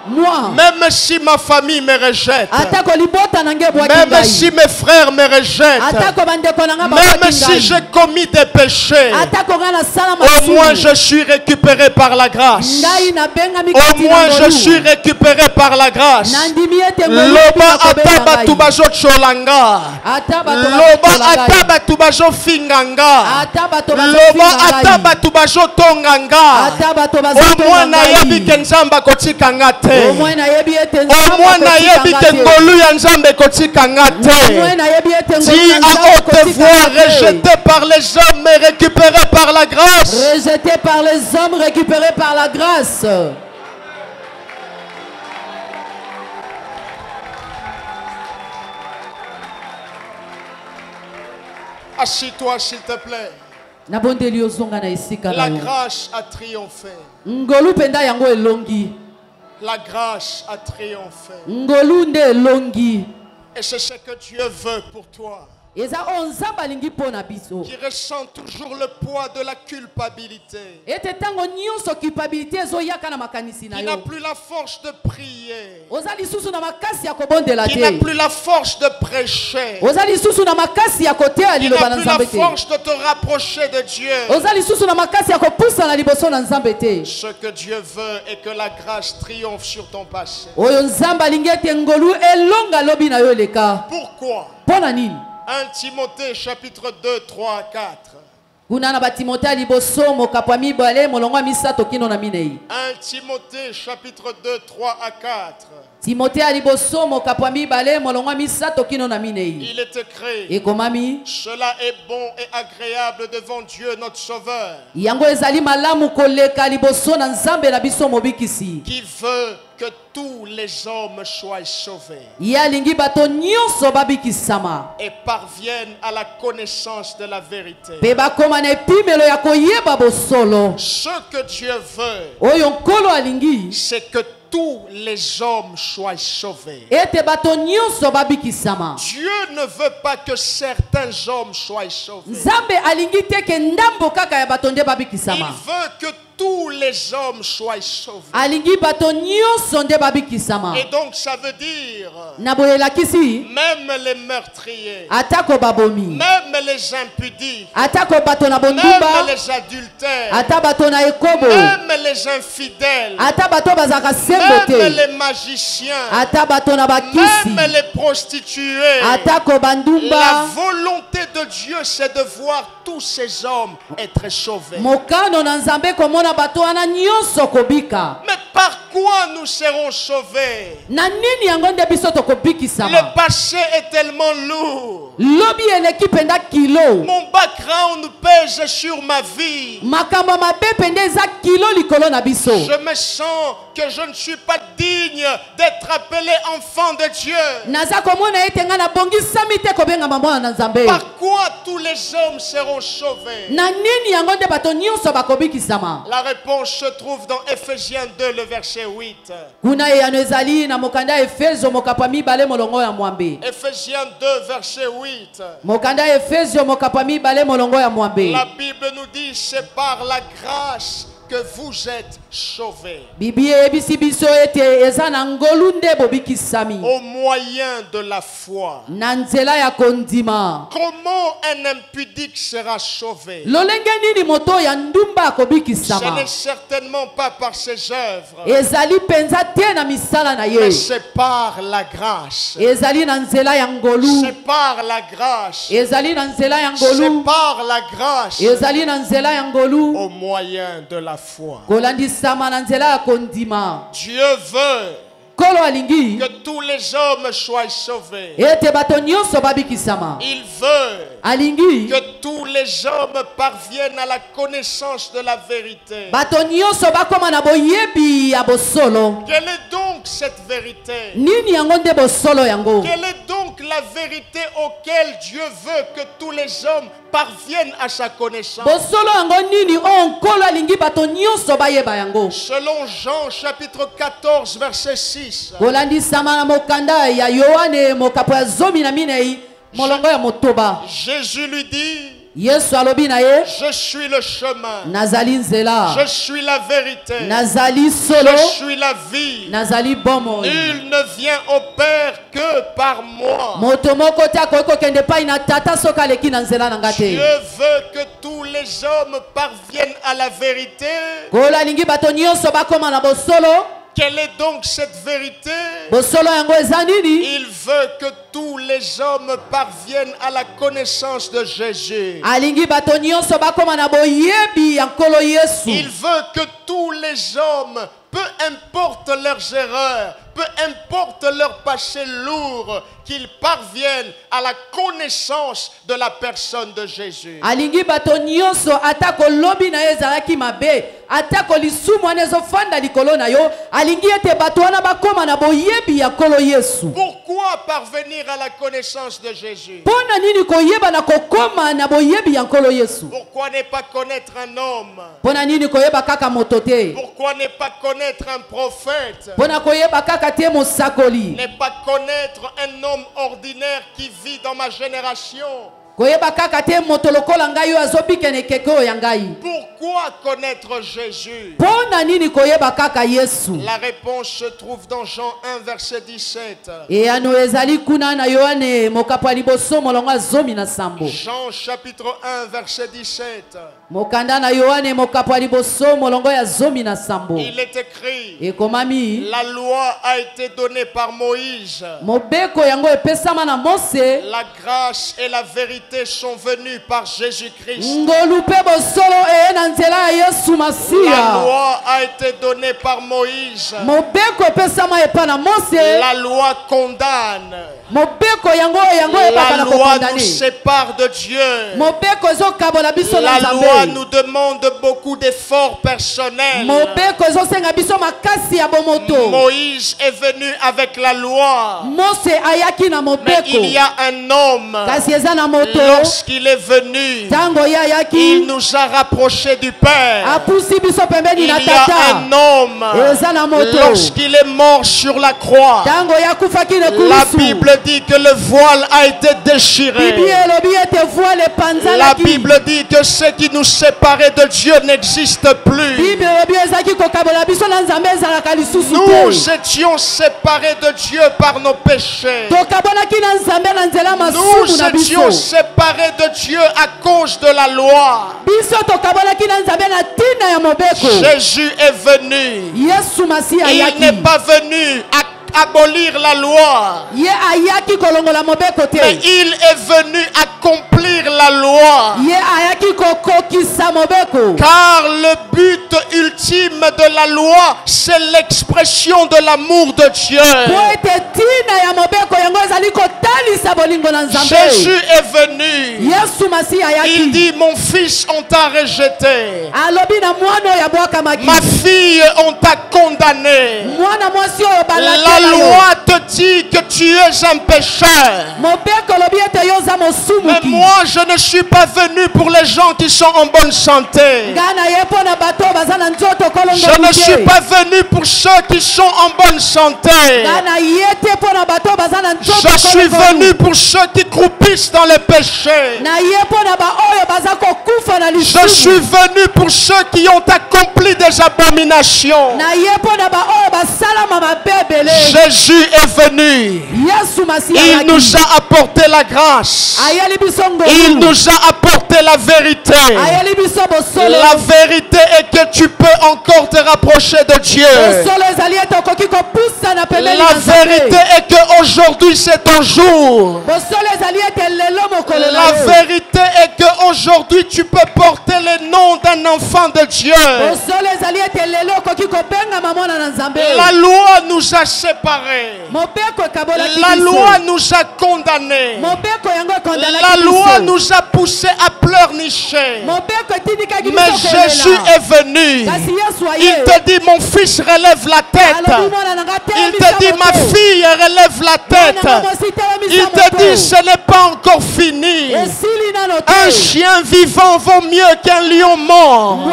A: moi
B: même si ma famille me rejette,
A: atako libota na ngai ebwaki
B: même
A: ngai,
B: si mes frères me rejettent,
A: atako bandeko na ngai
B: même
A: babwaki
B: si
A: ngai,
B: j'ai commis des péchés,
A: atako ngai nasala
B: au moins
A: masumu,
B: je suis récupéré par la grâce.
A: ngai nabengami
B: Au
A: kati na
B: moins je
A: ngolu,
B: suis récupéré par la grâce.
A: nandimi ete ngolu
B: Loba
A: ebika
B: ata
A: kobela
B: batu
A: ngai,
B: bazotsolanga.
A: ata bato
B: Loba
A: bazotola
B: ata
A: ngai,
B: batu bazofinganga.
A: ata bato
B: Loba
A: bazofinga
B: ata
A: ngai,
B: batu bazotonganga.
A: ata bato
B: Au moins
A: bazotonga
B: nayebi ke
A: ngai,
B: Nzambe akotikanga te.
A: au moins nayebi ete
B: Au
A: Nzambe
B: moins nayebi
A: akotikanga
B: ke
A: te,
B: ngolu ya Nzambe ekotikanga
A: au moins
B: te.
A: nayebi ete ngolu
B: Dis
A: ya
B: à
A: Nzambe
B: haute voix,
A: akotikanga te.
B: rejeté par les hommes mais récupéré par la grâce.
A: Rejeté par les hommes, récupéré par la grâce.
B: Assis-toi s'il te plaît.
A: Nabondeli ozonga na esika
B: La
A: na yo.
B: grâce a triomphé.
A: Ngolu penda yango elongi.
B: La grâce a triomphé.
A: Ngolu nde elongi.
B: Et c'est ce que Dieu veut pour toi.
A: Eza onzamba lingi pona biso.
B: Qui ressent toujours le poids de la culpabilité.
A: Ete tango nyonso culpabilité ezoyaka na makanisi na
B: Qui n'a
A: yo.
B: plus la force de prier.
A: Oza lisusu na makasi ya kobondela
B: Qui n'a
A: te.
B: plus la force de prêcher.
A: Oza lisusu na makasi ya kotea
B: Qui
A: liloba
B: n'a
A: na
B: plus la
A: Nzambe te.
B: force de te rapprocher de Dieu.
A: Oza lisusu na makasi ya kopusa na liboso na Nzambe te.
B: Ce que Dieu veut est que la grâce triomphe sur ton passé.
A: Oyo Nzambe alingi ete ngolu elonga lobi na yo eleka.
B: Pourquoi?
A: Pona nini?
B: 1 Timothée chapitre 2, 3, 4.
A: Kuna na batimote liboso mokapwa mibale molongo ya misato kino na minei.
B: 1 Timothée chapitre 2, 3 à 4.
A: Timote liboso mokapwa mibale molongo ya misato kino na minei.
B: Il est écrit:
A: Ekomami,
B: cela est bon et agréable devant Dieu notre Sauveur,
A: yango ezali malamu koleka liboso na Nzambe na biso mobikisi.
B: qui veut que tous les hommes soient sauvés
A: Ye alingi bato nyonso babikisama.
B: et parviennent à la connaissance de la vérité.
A: Pe bakoma na epimelo ya koyeba bosolo.
B: Ce que Dieu veut,
A: Oyo nkolo alingi
B: c'est que tous les hommes soient sauvés.
A: ete bato nyonso babikisama.
B: Dieu ne veut pas que certains hommes soient sauvés.
A: Nzambe alingi te ke ndambo kaka ya bato nde
B: Il
A: babikisama.
B: veut que tous les hommes soient sauvés.
A: Alingi bato nyonso nde babikisama.
B: Et donc ça veut dire
A: Na boyelakisi
B: même les meurtriers,
A: atako babomi,
B: même les impudiques,
A: atako bato na
B: même
A: bondumba,
B: les adultères,
A: ata bato na ekobo,
B: même les infidèles,
A: ata bato bazaka sembo
B: même
A: te,
B: les magiciens,
A: ata bato na bakisi,
B: même les prostituées.
A: atako
B: La
A: bandumba.
B: volonté de Dieu, c'est de voir tous ces hommes être sauvés.
A: Mokano na Nzambe komona bato wana nyonso kobika.
B: Mais par quoi nous serons sauvés?
A: Na nini yango nde biso tokobikisama?
B: Le passé est tellement lourd.
A: Lobi eleki penda kilo.
B: Mon background pèse sur ma vie.
A: Makambo mabe pende eza kilo likolo na biso.
B: Je me sens que je ne suis pas digne d'être appelé enfant de Dieu.
A: Naza komona ete nga na bongisami te kobengama mwana na Nzambe.
B: Par quoi tous les hommes seront sauvés?
A: Na nini yango nde bato nyonso bakobikisama?
B: La réponse se trouve dans Ephésiens 2, le verset 8.
A: Kuna eyano ezali na mokanda ya Efeso mokapwa mibale molongo ya mwambe.
B: Ephésiens 2, verset 8.
A: Mokanda ya Efeso mokapwa mibale molongo ya mwambe.
B: La Bible nous dit c'est par la grâce que vous êtes sauvés
A: Bibi ebisi biso ete eza na ngolu nde bobikisami
B: au moyen de la foi.
A: na nzela ya kondima.
B: Comment un impudique sera sauvé?
A: Lolenge nini moto ya ndumba
B: Ce
A: akobikisama?
B: n'est certainement pas par ses œuvres,
A: Ezali penza te na misala na
B: mais
A: ye.
B: c'est par la grâce.
A: Ezali na nzela ya ngolu.
B: C'est par la grâce.
A: Ezali na nzela ya
B: C'est
A: ngolu.
B: par la grâce
A: Ezali na nzela ya ngolu.
B: au moyen de la foi.
A: Kolandisama na nzela ya kondima.
B: Dieu veut
A: Kolo alingi
B: que tous les hommes soient sauvés.
A: ete bato nyonso babikisama.
B: Il veut
A: Alingi
B: que tous les hommes parviennent à la connaissance de la vérité.
A: bato nyonso bakoma na boyebi ya bosolo.
B: Quelle est donc cette vérité?
A: Nini yango nde bosolo yango?
B: Quelle est donc la vérité auquel Dieu veut que tous les hommes parviennent à sa connaissance?
A: Bosolo yango nini o nkolo alingi bato nyonso bayeba yango?
B: Selon Jean chapitre 14 verset 6,
A: Kolandisama na mokanda ya Yohane mokapo ya zomi na minei molongo ya motoba.
B: Jésus lui dit,
A: Yesu alobi na ye
B: je suis le chemin,
A: nazali nzela,
B: je suis la vérité,
A: nazali solo,
B: je suis la vie.
A: nazali bomoi.
B: Nul ne vient au Père que par moi.
A: Moto moko te akoki kokende pai na tata soki aleki na nzela na nga te.
B: Dieu veut que tous les hommes parviennent à la vérité.
A: Kolo alingi bato nyonso bakoma na bosolo.
B: Quelle est donc cette vérité?
A: Bosolo yango eza nini?
B: Il veut que tous les hommes parviennent à la connaissance de Jésus.
A: Alingi bato nyonso bakoma na boyebi ya nkolo Yesu.
B: Il veut que tous les hommes, peu importe leurs erreurs, peu importe leur passé lourd, qu'ils parviennent à la connaissance de la personne de Jésus.
A: Alingi bato nyonso atako lobi na ye ezalaki mabe, atako lisumu wana ezofanda likolo na yo, alingi ete bato wana bakoma na boyebi ya nkolo Yesu.
B: Pourquoi parvenir à la connaissance de Jésus?
A: Pona nini koyeba na kokoma na boyebi ya nkolo Yesu?
B: Pourquoi ne pas connaître un homme?
A: Pona nini koyeba kaka moto te?
B: Pourquoi ne pas connaître un prophète?
A: Pona koyeba kaka te mosakoli?
B: Ne pas connaître un homme ordinaire qui vit dans ma génération?
A: Koyeba kaka te moto lokola ngai oyo azobikene keke oyo ya ngai?
B: Pourquoi connaître Jésus?
A: Pona nini koyeba kaka Yesu?
B: La réponse se trouve dans Jean 1 verset 17.
A: Eyano ezali kuna na Yohane mokapo ya liboso molongo ya zomi na sambo.
B: Jean chapitre 1 verset 17.
A: Mokanda na Yohane mokapo ya liboso molongo ya zomi na sambo.
B: Il est écrit,
A: Ekomami
B: la loi a été donnée par Moïse.
A: mobeko yango epesama na Mose.
B: La grâce et la vérité sont venues par Jésus-Christ.
A: Ngolu pe bosolo eye na nzela ya Yesu
B: La
A: Masiya.
B: loi a été donnée par Moïse.
A: Mobeko epesama epa na Mose.
B: La loi condamne.
A: Mobeko yango ebaka
B: La
A: na
B: loi nous
A: kokondane.
B: sépare de Dieu.
A: Mobeko ezokabola biso na
B: La loi
A: Nzambe.
B: nous demande beaucoup d'efforts personnels.
A: Mobeko ezosenga biso makasi ya bomoto.
B: Moïse est venu avec la loi.
A: Mose ayaki na
B: Mais
A: mobeko.
B: il y a un homme,
A: Kasi eza na moto.
B: lorsqu'il est venu,
A: Tango ye
B: il
A: ayaki.
B: nous a rapprochés du Père.
A: Apusi biso pembeni
B: Il y
A: na
B: a
A: tata.
B: un homme,
A: Eza na moto.
B: lorsqu'il est mort sur la croix,
A: Tango ye akufaki na
B: la
A: kulusu.
B: Bible dit que le voile a été déchiré.
A: Bibi elobi ete voile
B: La
A: epanzanaki.
B: Bible dit que ce qui nous séparait de Dieu n'existe plus.
A: Bibi elobi ezaki kokabola biso na Nzambe ezalaka lisusu
B: Nous
A: te.
B: étions séparés de Dieu par nos péchés.
A: Tokabolaki na Nzambe na nzela masumu
B: Nous
A: na biso.
B: étions séparés de Dieu à cause de la loi.
A: Biso tokabolaki na Nzambe na tina ya mobeko.
B: Jésus est venu.
A: Yesu Masiya
B: Il
A: ayaki.
B: n'est pas venu abolir la loi,
A: Ye ayaki kolongola mobeko te.
B: mais il est venu accomplir la loi.
A: Ye ayaki kokokisa mobeko.
B: Car le but ultime de la loi, c'est l'expression de l'amour de Dieu.
A: Po ete tina ya mobeko yango ezali kotalisa bolingo na Nzambe.
B: Jésus est venu.
A: Yesu Masiya
B: Il
A: ayaki.
B: dit, mon fils, on t'a rejeté.
A: Alobi na mwana oyo abwakamaki.
B: Ma fille, on t'a condamné.
A: Mwana mwasi oyo
B: La
A: balatela yo.
B: loi te dit que tu tu es un pécheur. Mais moi, je ne suis pas venu pour les gens qui sont en bonne santé. Je ne suis pas venu pour ceux qui sont en bonne santé. Je suis venu pour ceux qui croupissent dans les péchés. Je suis venu pour ceux qui ont accompli des abominations. Jésus est venu. Il nous a apporté la grâce. Il nous a apporté la vérité. La vérité est que tu peux encore te rapprocher de Dieu. La vérité est qu'aujourd'hui c'est ton jour. La vérité est qu'aujourd'hui tu peux porter le nom d'un enfant de Dieu. La loi nous a séparés. La loi nous a condamnés. La loi nous a poussés à pleurnicher. Mais Jésus est venu. Il te dit, mon fils, relève la tête. Il te dit, ma fille, relève la tête. Il te dit, ce n'est pas encore fini. Un chien vivant vaut mieux qu'un lion mort.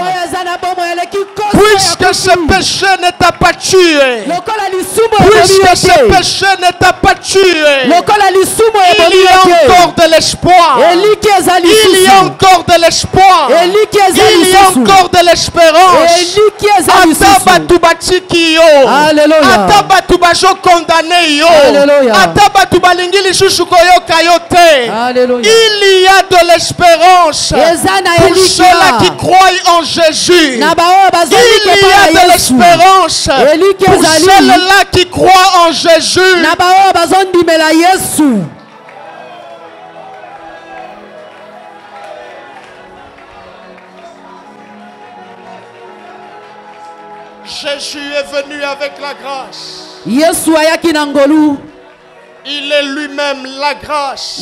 B: Puisque ce péché ne t'a pas tué. Puisque ce péché ne t'a pas tué. Il y a encore de l'espoir. Il y a encore de l'espoir. Il y a encore de l'espérance. Il y a de l'espérance pour ceux-là qui croient en Jésus. Il y a de l'espérance pour ceux-là qui croient en Jésus. Jésus est venu avec la grâce. Il est lui-même la grâce.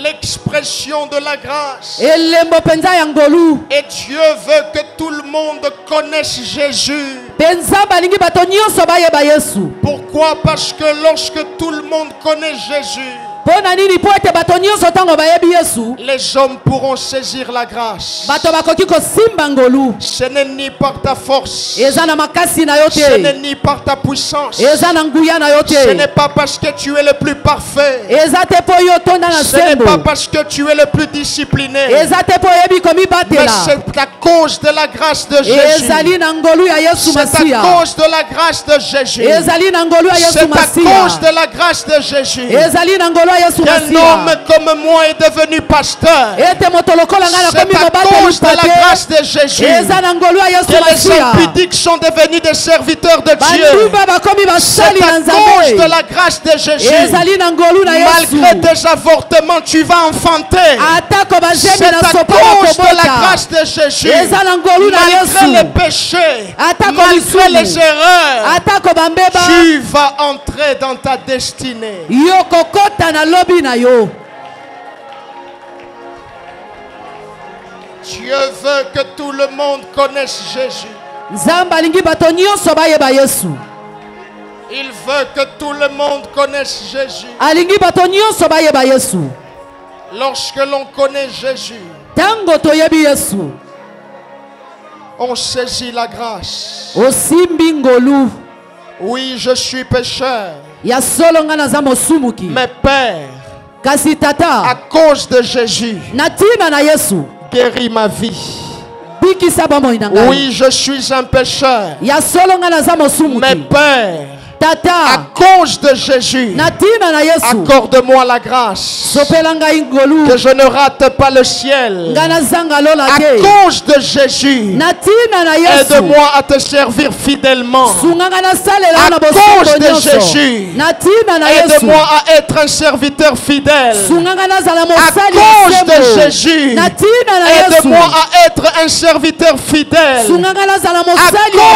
B: L'expression de la grâce. Et Dieu veut que tout le monde connaisse Jésus. Pourquoi? Parce que lorsque tout le monde connaît Jésus, les hommes pourront saisir la grâce. Ce n'est ni par ta force, ce n'est ni par ta puissance, ce n'est pas parce que tu es le plus parfait, ce n'est pas parce que tu es le plus discipliné, mais c'est à cause de la grâce de Jésus. C'est à cause de la grâce de Jésus. C'est à cause de la grâce de Jésus qu'un homme comme moi est devenu pasteur. C'est à cause de la grâce de Jésus que les impudiques sont devenus des serviteurs de Dieu. C'est à cause de la grâce de Jésus. Malgré tes avortements, tu vas enfanter. C'est à cause de la grâce de Jésus. Malgré les péchés, malgré les erreurs, tu vas entrer dans ta destinée. Dieu veut que tout le monde connaisse Jésus. Il veut que tout le monde connaisse Jésus. Lorsque l'on connaît Jésus, on saisit la grâce. Oui, je suis pécheur. Mais Père, à cause de Jésus, guéris ma vie. Oui, je suis un pécheur. Mais Père, à cause de Jésus, accorde-moi la grâce que je ne rate pas le ciel. À cause de Jésus, aide-moi à te servir fidèlement. À cause de Jésus, aide-moi à être un serviteur fidèle. À cause de Jésus, aide-moi à être un serviteur fidèle. À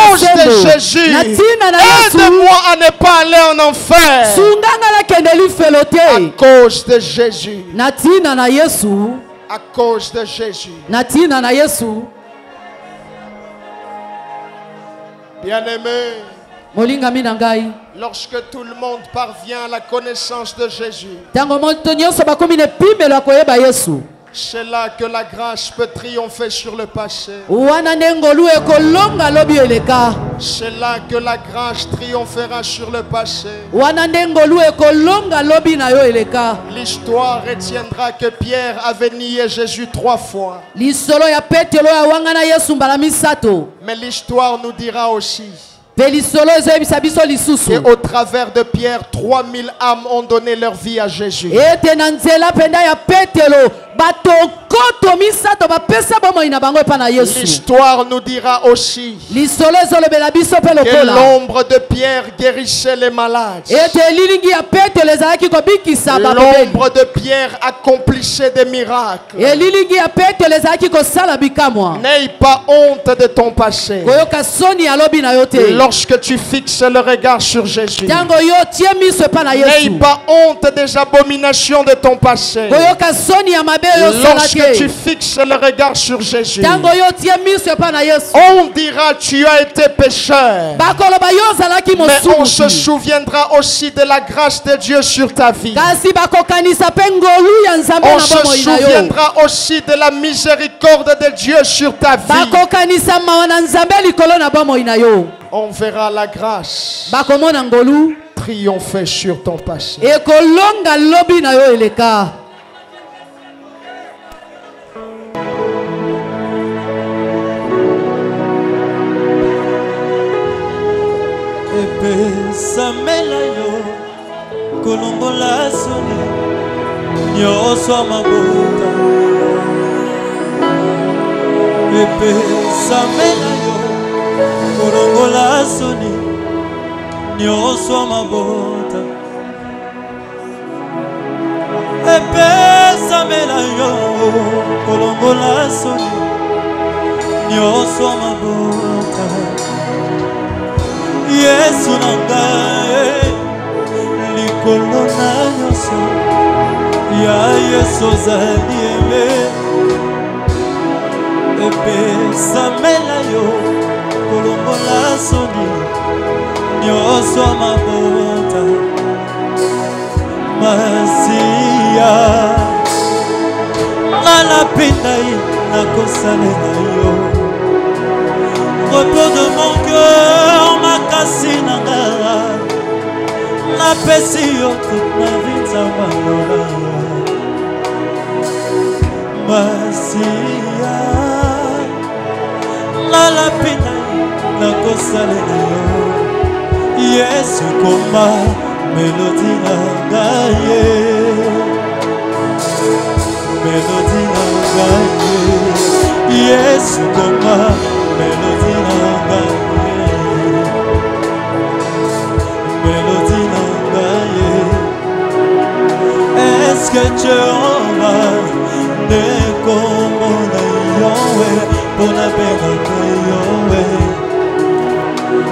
B: cause de Jésus, aide-moi à ne pas aller en enfer. À cause de Jésus. À cause de Jésus. Bien-aimé, lorsque tout le monde parvient à la connaissance de Jésus, c'est là que la grâce peut triompher sur le passé. C'est là que la grâce triomphera sur le passé. L'histoire retiendra que Pierre avait nié Jésus 3 fois. Mais l'histoire nous dira aussi et au travers de Pierre, 3000 âmes ont donné leur vie à Jésus. L'histoire nous dira aussi que l'ombre de Pierre guérissait les malades. L'ombre de Pierre accomplissait des miracles. N'aie pas honte de ton passé. Lorsque tu fixes le regard sur Jésus, n'aie pas honte des abominations de ton passé. Lorsque tu fixes le regard sur Jésus, on dira tu as été pécheur, mais on se souviendra aussi de la grâce de Dieu sur ta vie. On se souviendra aussi de la miséricorde de Dieu sur ta vie. On verra la grâce triompher sur ton passé.
C: Samela yo kolongola soni nyoswa mabota Pepe samela yo kolongola soni nyoswa mabota Pepe samela yo kolongola soni nyoswa mabota Yesu nangae likolo na nyonso ya Yesu zali eme epesamela yo kolongola soni nyonso mabota Masiya nalapenda ye nakosalela yo repos de mon cœur makasi nanga napesi yo toute ma vie nzamalola Masiya nalapenda nakosalela yo Yesu koma melodi nanga ye melodi nanga ye Yesu koma melodi nanga ye melodi nanga ye Est-ce que tu auras des combona yowe pona bena yowe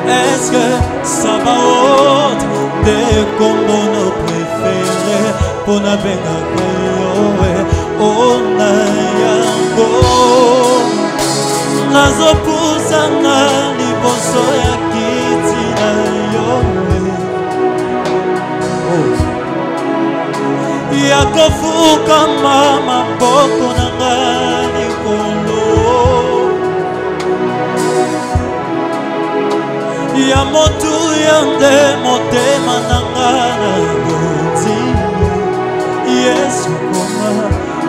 C: Est-ce que ça va autre des combona préférés pona bena yowe ona yango Nazo pusanga liboso ya kiti na yowe Ya kofuka mama boko na ngani kolo Ya motu yande motema na ngana boti Yesu koma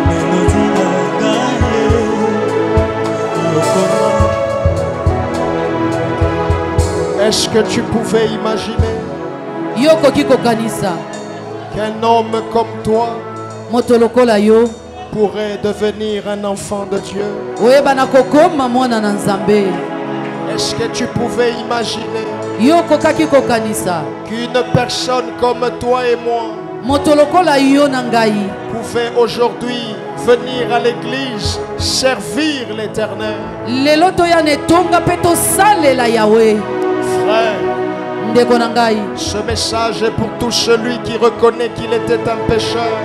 C: melodi na gaye
B: Est-ce que tu pouvais imaginer qu'un homme comme toi pourrait devenir un enfant de Dieu? Est-ce que tu pouvais imaginer qu'une personne comme toi et moi pouvait aujourd'hui venir à l'église servir l'Éternel? Frère, ce message est pour tout celui qui reconnaît qu'il était un pécheur.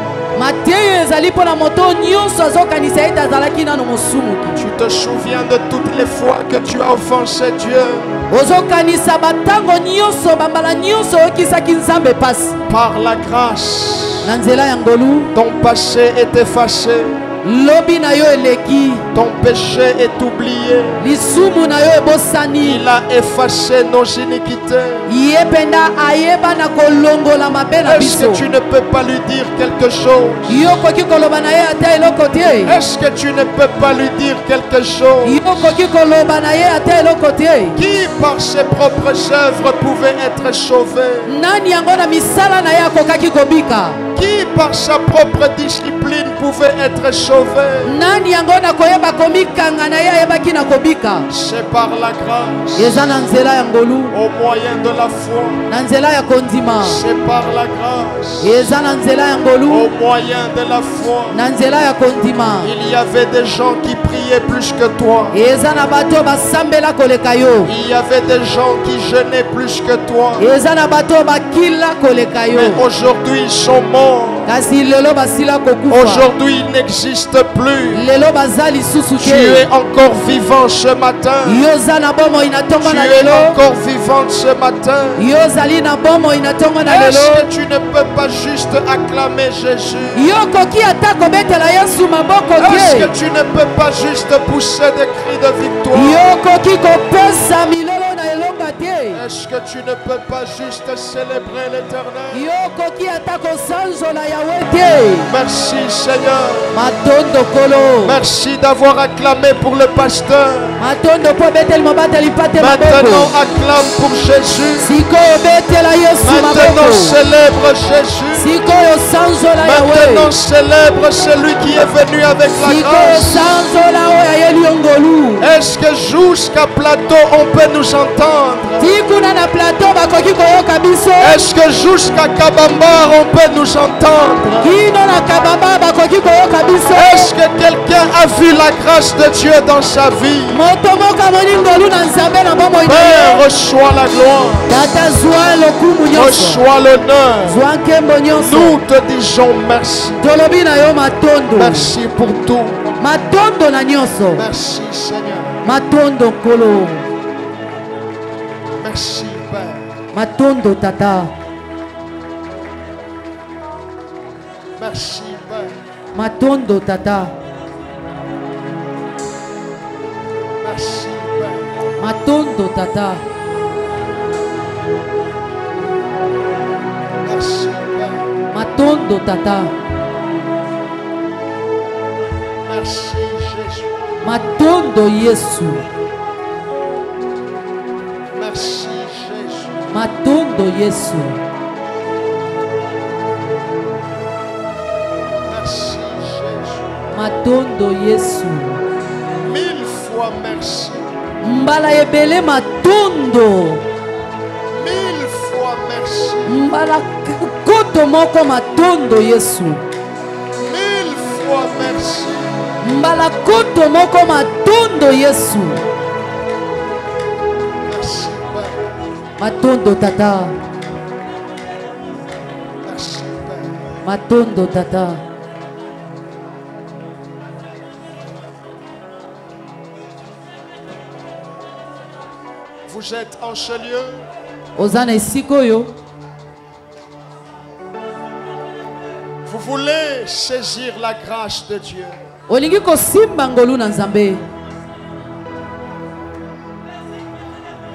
B: Tu te souviens de toutes les fois que tu as offensé Dieu. Par la grâce, ton passé est effacé. Ton péché est oublié. Il a effacé nos iniquités. Est-ce que tu ne peux pas lui dire quelque chose? Est-ce que tu ne peux pas lui dire quelque chose? Qui par ses propres œuvres pouvait être sauvé? Qui par sa propre discipline pouvait être sauvé? C'est par la grâce, au moyen de la foi. C'est par la grâce, au moyen de la foi. Il y avait des gens qui priaient plus que toi. Il y avait des gens qui jeûnaient plus que toi. Mais aujourd'hui ils sont morts. Aujourd'hui ils n'existent plus. Tu es encore vivant ce matin. Tu es encore vivant ce matin. Est-ce que tu ne peux pas juste acclamer Jésus? Est-ce que tu ne peux pas juste pousser des cris de victoire? Est-ce que tu ne peux pas juste célébrer l'Éternel? Merci Seigneur. Merci d'avoir acclamé pour le pasteur. Maintenant acclame pour Jésus. Maintenant célèbre Jésus. Maintenant célèbre celui qui est venu avec la grâce. Est-ce que jusqu'à Plateau on peut nous entendre? Est-ce que jusqu'à Kabambar on peut nous entendre? Est-ce que quelqu'un a vu la grâce de Dieu dans sa vie? Père, reçois la gloire. Reçois l'honneur. Nous te disons merci. Merci pour tout. Merci Seigneur. Merci Père.
A: Matondo tata.
B: Merci Père.
A: Matondo tata.
B: Merci Père.
A: Matondo tata.
B: Merci Père.
A: Matondo tata.
B: Merci Jésus.
A: Matondo Yesu.
B: Merci Jésus.
A: Matondo Yesu.
B: Merci Jésus.
A: Matondo Yesu.
B: 1000 fois merci.
A: Mbala ebele matondo.
B: 1000 fois merci.
A: Mbala koto moko matondo Yesu.
B: 1000 fois merci.
A: Mbala koto moko matondo Yesu.
B: Merci Père.
A: Matondo tata.
B: Merci Père.
A: Matondo tata.
B: Vous êtes en ce lieu.
A: Ozana esikoyo.
B: Vous voulez saisir la grâce de Dieu.
A: Olingi kosimba ngolu na Nzambe.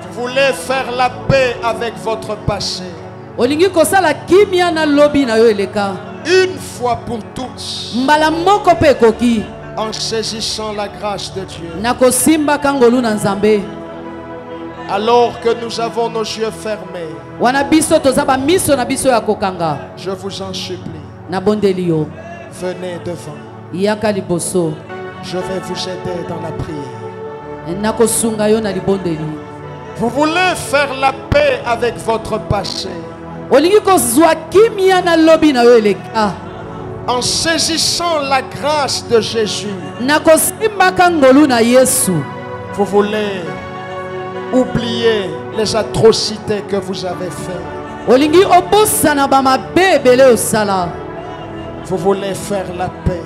B: Vous voulez faire la paix avec votre passé.
A: Olingi kosala kimia na lobi na yo eleka.
B: Une fois pour toutes.
A: Mbala moko pe koki.
B: En saisissant la grâce de Dieu.
A: Na kosimba kangolu na Nzambe.
B: Alors que nous avons nos yeux fermés.
A: Wana biso tozaba miso na biso ya kokanga.
B: Je vous en supplie.
A: Na bondeli yo.
B: Venez devant.
A: Yaka liboso.
B: Je vais vous aider dans la prière.
A: Na kosunga yo na libondeli.
B: Vous voulez faire la paix avec votre passé.
A: Olingi kozwa kimia na lobi na yo eleka.
B: En saisissant la grâce de Jésus.
A: Na kosimba kangolu na Yesu.
B: Vous voulez oublier les atrocités que vous avez faites.
A: Olingi obosana ba mabe ebele osala.
B: Vous voulez faire la paix.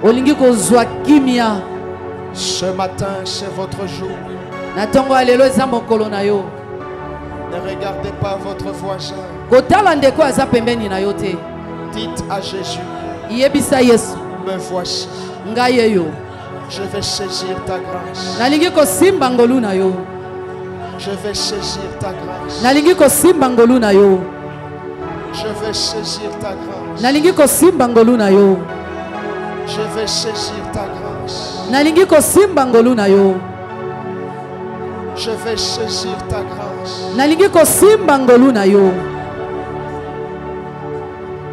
A: olingi kozwa kimia
B: Ce matin, c'est votre jour.
A: na ntongo ya lelo eza mokolo na yo.
B: Ne regardez pas votre voisin.
A: Kotala ndeko aza pembeni na yo te.
B: Dites à Jésus,
A: Yebisa Yesu,
B: me voici.
A: ngai eyo.
B: Je vais saisir ta grâce.
A: Nalingi kosimba ngolu na yo.
B: Je vais saisir ta grâce.
A: Nalingi kosimba ngolu na yo.
B: Je vais saisir ta grâce.
A: Nalingi kosimba ngolu na yo.
B: Je vais saisir ta grâce.
A: Nalingi kosimba ngolu na yo.
B: Je vais saisir ta grâce.
A: Nalingi kosimba ngolu na yo.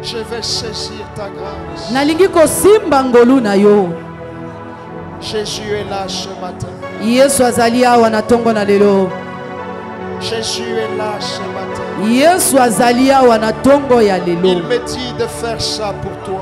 B: Je vais saisir ta grâce.
A: Nalingi kosimba ngolu na yo.
B: Jésus est là ce matin.
A: Yesu azali awa na ntongo na lelo.
B: Jésus est là ce matin.
A: Yesu azali awa na ntongo ya
B: Il
A: lelo.
B: me dit de faire ça pour toi.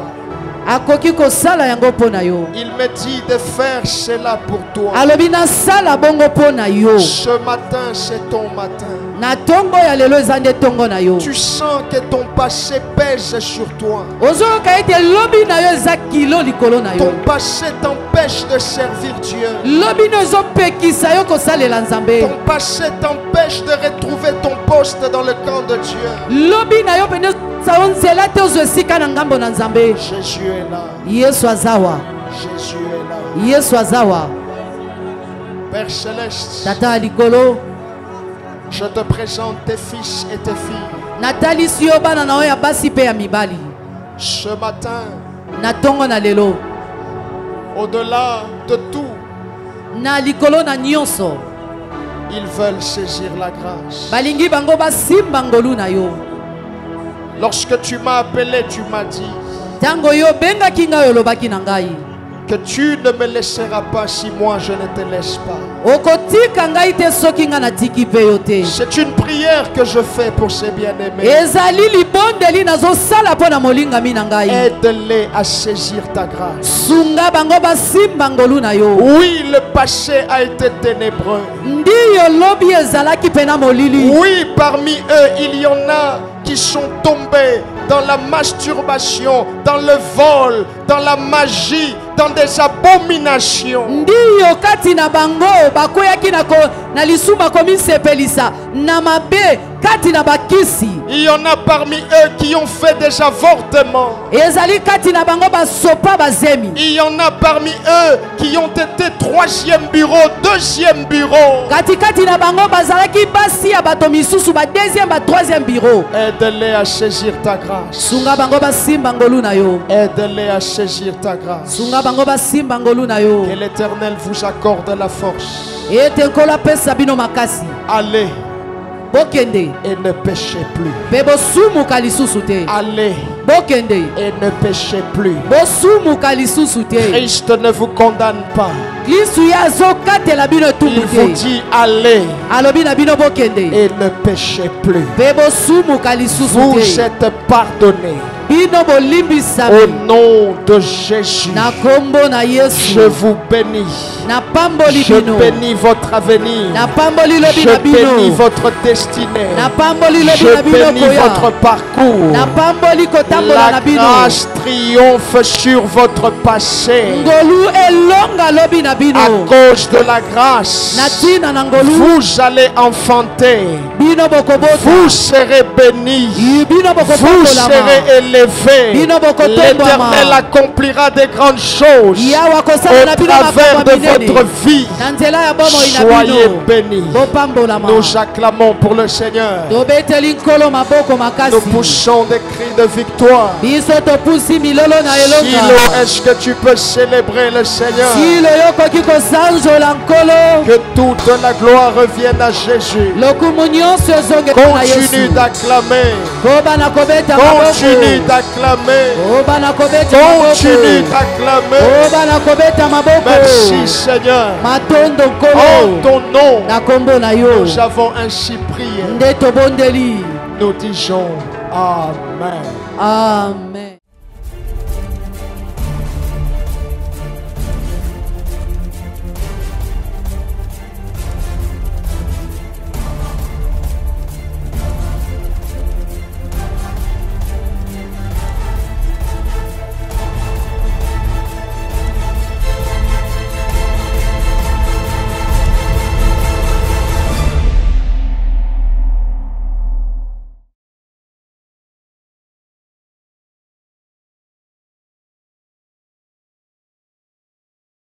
A: Akoki kosala yango mpo na yo.
B: Il me dit de faire cela pour toi.
A: Alobi nasala bongo mpo na yo.
B: Ce matin, c'est ton matin.
A: Na ntongo ya lelo eza nde ntongo na yo.
B: Tu sens que ton passé pèse sur toi.
A: Ozoyoka ete lobi na yo eza kilo likolo na
B: Ton
A: yo.
B: passé t'empêche de servir Dieu.
A: Lobi no ezopekisa yo kosalela Nzambe.
B: Ton passé t'empêche de retrouver ton poste dans le camp de Dieu.
A: Lobi na yo pene sao nzela te ozwa esika na ngambo na Nzambe.
B: Jésus est là.
A: Yesu azawa.
B: Jésus est là.
A: Yesu azawa.
B: Père Céleste,
A: Tata likolo.
B: je te présente tes fils et tes filles.
A: Natalisi yo bana na yo ya basi pe ya mibali.
B: Ce matin,
A: Na ntongo na lelo.
B: au-delà de tout,
A: Na likolo na nyonso.
B: ils veulent saisir la grâce.
A: Balingi bango basimba ngolu na yo.
B: Lorsque tu m'as appelé, tu m'as dit
A: Tango yo bengaki ngai olobaki na ngai.
B: que tu ne me laisseras pas si moi je ne te laisse pas.
A: Okotika ngai te soki nga natiki pe yo te.
B: C'est une prière que je fais pour ces bien-aimés.
A: Ezali libondeli nazosala mpo na molingami na ngai.
B: Aide-les à saisir ta grâce.
A: Sunga bango basimba ngolu na yo.
B: Oui, le passé a été ténébreux.
A: Ndiyo lobi ezalaki pena molili.
B: Oui, parmi eux, il y en a qui sont tombés dans la masturbation, dans le vol, dans la magie, dans des abominations.
A: Ndiyo kati na bango bakoyaki na lisuba komisepelisa na mabe kati na bakisi.
B: Il y en a parmi eux qui ont fait des avortements.
A: Ezali kati na bango basopa bazemi.
B: Il y en a parmi eux qui ont été troisième bureau, deuxième bureau.
A: Kati na bango bazalaki basi ya bato misusu ba deuxième ba troisième bureau.
B: Aide-les à saisir ta grâce.
A: Sunga bango basimba ngolu na yo.
B: Aide-les à saisir ta grâce.
A: Sunga bango basimba ngolu na yo.
B: Que l'Éternel vous accorde la force.
A: Ete nkola pesa bino makasi.
B: Allez
A: Bokende.
B: et ne péchez plus.
A: Pe bosumuka lisusu te.
B: Allez
A: Bokende.
B: et ne péchez plus.
A: Bosumuka lisusu te.
B: Christ ne vous condamne pas.
A: Kristu ye azokatela bino
B: Il
A: etumbu
B: vous
A: te.
B: dit allez
A: Alobi na bino bokende.
B: et ne péchez plus.
A: Pe bosumuka lisusu
B: Vous
A: te.
B: êtes pardonnés.
A: Bino bolimbisami.
B: Au nom de Jésus,
A: Na kombo na Yesu.
B: je vous bénis.
A: Na pamboli
B: Je
A: bino.
B: bénis votre avenir.
A: Na pamboli lobi
B: Je
A: na bino.
B: bénis votre destinée.
A: Na pamboli lobi
B: Je
A: na bino
B: bénis
A: koya.
B: votre parcours.
A: Na pamboli kotambola na
B: La
A: bino.
B: grâce triomphe sur votre passé.
A: Ngolu elonga lobi na bino.
B: À cause de la grâce,
A: Na tina na ngolu.
B: vous allez enfanter.
A: Bino bokobota.
B: Vous serez bénis.
A: Bino
B: Vous
A: bokopambolama.
B: serez élevés.
A: Bino bokotombwama.
B: L'Éternel accomplira des grandes choses
A: Yawa kosala na
B: au
A: bino
B: travers
A: makambo
B: de
A: minene.
B: votre vie.
A: Na nzela ya bomoi na
B: Soyez
A: bino.
B: bénis.
A: Bopambolama.
B: Nous acclamons pour le Seigneur.
A: Tobeteli nkolo maboko
B: Nous
A: makasi.
B: poussons des cris de victoire.
A: Biso topusi milolo na
B: Silo,
A: elonga.
B: est-ce que tu peux célébrer le Seigneur?
A: Silo yokoki kosanzola nkolo.
B: Que toute la gloire revienne à Jésus.
A: Lokumu nyonso ezongela na
B: Continue
A: Yesu.
B: d'acclamer.
A: Kobana kobeta maboko.
B: Continue d'acclamer.
A: Kobana kobeta maboko.
B: Continue d'acclamer.
A: Kobana kobeta maboko.
B: Merci Seigneur.
A: Matondo
B: En
A: nkolo.
B: ton nom,
A: Na kombo na yo.
B: nous avons ainsi prié.
A: Nde tobondeli.
B: Nous disons Amen.
A: Amen.